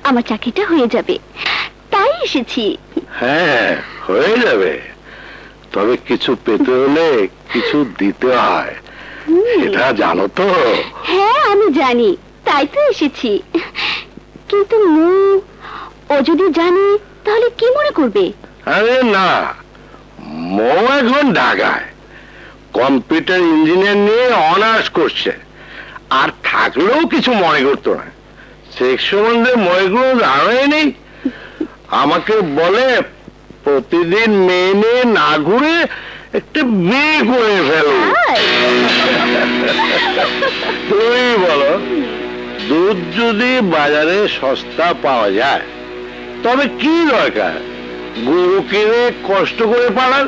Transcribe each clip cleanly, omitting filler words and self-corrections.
আমার চাকরিটা হয়ে যাবে, তাই এসেছি। হ্যাঁ হয়ে যাবে, তবে কিছু পেতে হলে কিছু দিতে হয়, এটা জানো তো? হ্যাঁ আমি জানি, তাই তো এসেছি। কিন্তু ও যদি জানে তাহলে কি মনে করবে? আরে না, মো এখন ঢাকায় কম্পিউটার ইঞ্জিনিয়ার নিয়ে অনার্স করছে, আর থাকলেও কিছু মনে করতো না। সেক্স সম্বন্ধে মনে কোনো ধারণাই নেই। আমাকে বলে প্রতিদিন মেয়ে নিয়ে না ঘুরে একটা বিয়ে করে ফেলো। তুমি বলো, দুধ যদি বাজারে সস্তা পাওয়া যায় তবে কি দরকার গরু কিনে কষ্ট করে পালার?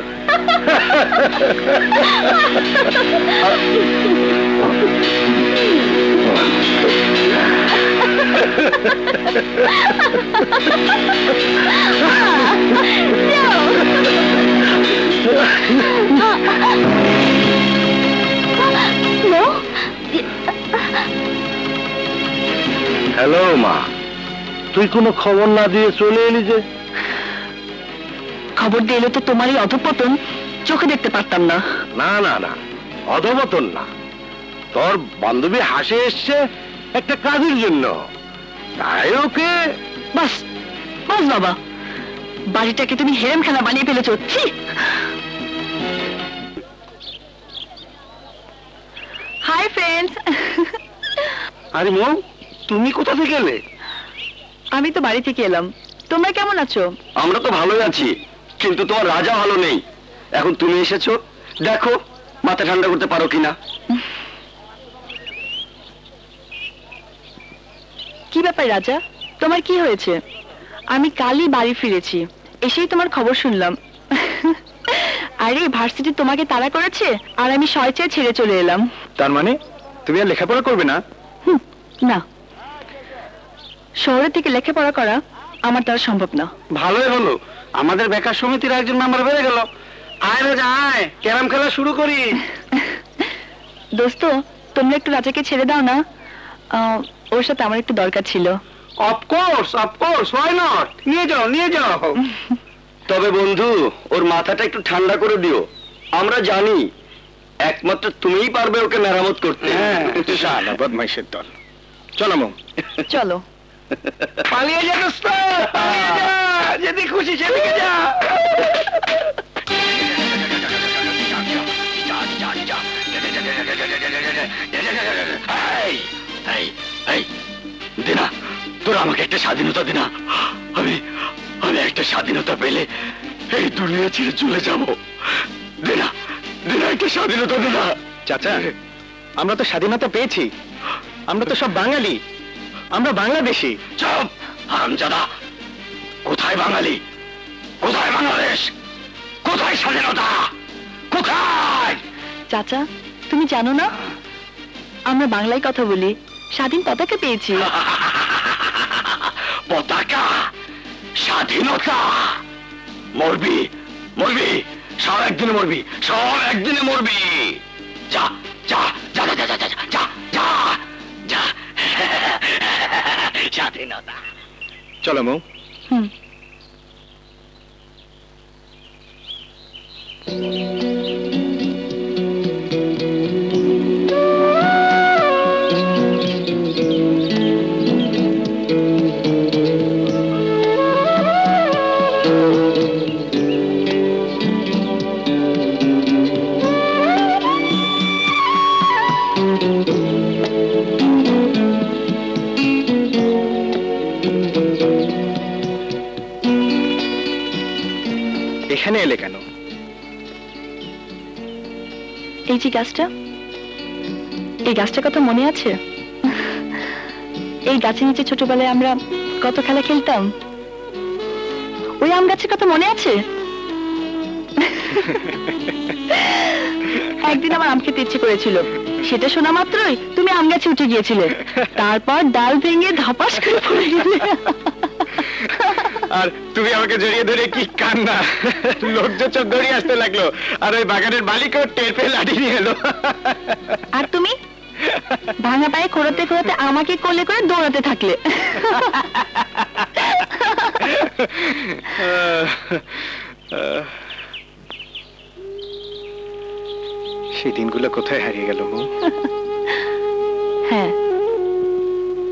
হ্যালো মা, তুই কোনো খবর না দিয়ে চলে এলি যে? খবর দিলে তো তোমারই অধঃপতন চোখে দেখতে পারতাম না। না না না, অধঃপতন না, তোর বান্ধবী হাসে এসছে একটা কাজের জন্য, তাই ওকে। বাস বাস বাবা, বাড়িটাকে তুমি হেরেম খেলা বানিয়ে ফেলেছ। Hi friends. আরে মো, তুমি কোথা থেকে এলে? আমি তো বাড়ি থেকে এলাম। তোমরা কেমন আছো? আমরা তো ভালোই আছি, কিন্তু তোমার রাজা ভালো নেই। এখন তুমি এসেছো, দেখো মাথা ঠান্ডা করতে পারো কিনা। কি ব্যাপার রাজা, তোমার কি হয়েছে? আমি কালই বাড়ি ফিরেছি, এসেই তোমার খবর শুনলাম। আরে ভার্সিটি তোমাকে তাড়া করেছে, আর আমি স্বেচ্ছায় ছেড়ে চলে এলাম। তার মানে তুমি আর লেখাপড়া করবে না? না, শহরে থেকে লেখাপড়া করা আমার দ্বারা সম্ভব না। ভালোই হলো, আমাদের বেকার সমিতির একজন মেম্বার বেড়ে গেল। আয় রাজা আয়, ক্যারাম খেলা শুরু করি। দোস্ত, তোমরা একটু রাজাকে ছেড়ে দাও না, ওর সাথে আমার একটু দরকার ছিল। অফকোর্স অফকোর্স, হোয়াই নট, নিয়ে যাও নিয়ে যাও। তবে বন্ধু, ওর মাথাটা একটু ঠান্ডা করে দিও। আমরা জানি একমাত্র তুমিই পারবে ওকে মেরামত করতে। শালা বদমাইশের দল, চলো মো। চলো পালিয়ে যা দোস্ত, পালিয়ে যা, যেদিকে খুশি সেদিকে যা। দিনা, তোরা আমাকে একটা স্বাধীনতা দিনা। আমি আমি একটা স্বাধীনতা পেলে এই দুনিয়া ছেড়ে চলে যাব। দিনা দিনা, একটা স্বাধীনতা দিনা। চাচা, আমরা তো স্বাধীনতা পেয়েছি, আমরা তো সব বাঙালি, আমরা বাংলাদেশি। চুপ হারামজাদা, কোথায় বাঙালি, কোথায় বাংলাদেশ, কোথায় স্বাধীনতা, কোথায়? চাচা, তুমি জানো না আমরা বাংলায় কথা বলি, স্বাধীন পতাকা পেয়েছি। পতাকা, স্বাধীনতা? মরবি মরবি, সব একদিনে মরবি, সব একদিনে মরবি। যা যা যা যা যা যা যা যা যা। স্বাধীনতা। চলো মৌ। এখানে এলে কেন? এই যে গাছটা, এই গাছটার কথা মনে আছে? এই গাছের নিচে ছোটবেলায় আমরা কত খেলা খেলতাম। ওই আম গাছের কথা মনে আছে? একদিন আমার আম খেতে ইচ্ছে করেছিল, সেটা শোনা মাত্রই তুমি আম গাছে উঠে গিয়েছিলে, তারপর ডাল ভেঙে ধপাস করে পড়ে গেলে। আর তুমি আমাকে জড়িয়ে ধরে কি কান্না, লোকজন চোখ ধরিয়ে আসতে লাগলো, আর ওই বাগানের মালিকও টের পেয়ে লাঠি নিয়ে এলো। আর তুমি ভাঙা পায়ে খোঁড়াতে খোঁড়াতে আমাকে কোলে করে দৌড়াতে থাকলে। সেই দিনগুলো কোথায় হারিয়ে গেল মৌ? হ্যাঁ,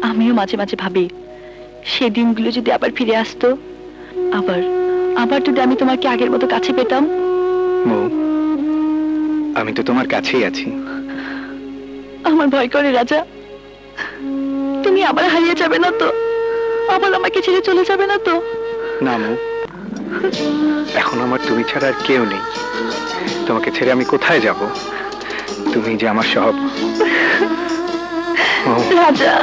আমিও মাঝে মাঝে ভাবি সেই দিনগুলো যদি আবার ফিরে আসতো, আবার আবার যদি আমি তোমাকে আগের মতো কাছে পেতাম। মৌ, আমি তো তোমার কাছেই আছি। আমার ভয় করে রাজা, তুমি আবার হারিয়ে যাবে না তো? আবার আমাকে ছেড়ে চলে যাবে না তো? না মৌ, এখন আমার তুমি ছাড়া আর কেউ নেই। তোমাকে ছেড়ে আমি কোথায় যাব? তুমি যে আমার সব। মৌ, রাজা।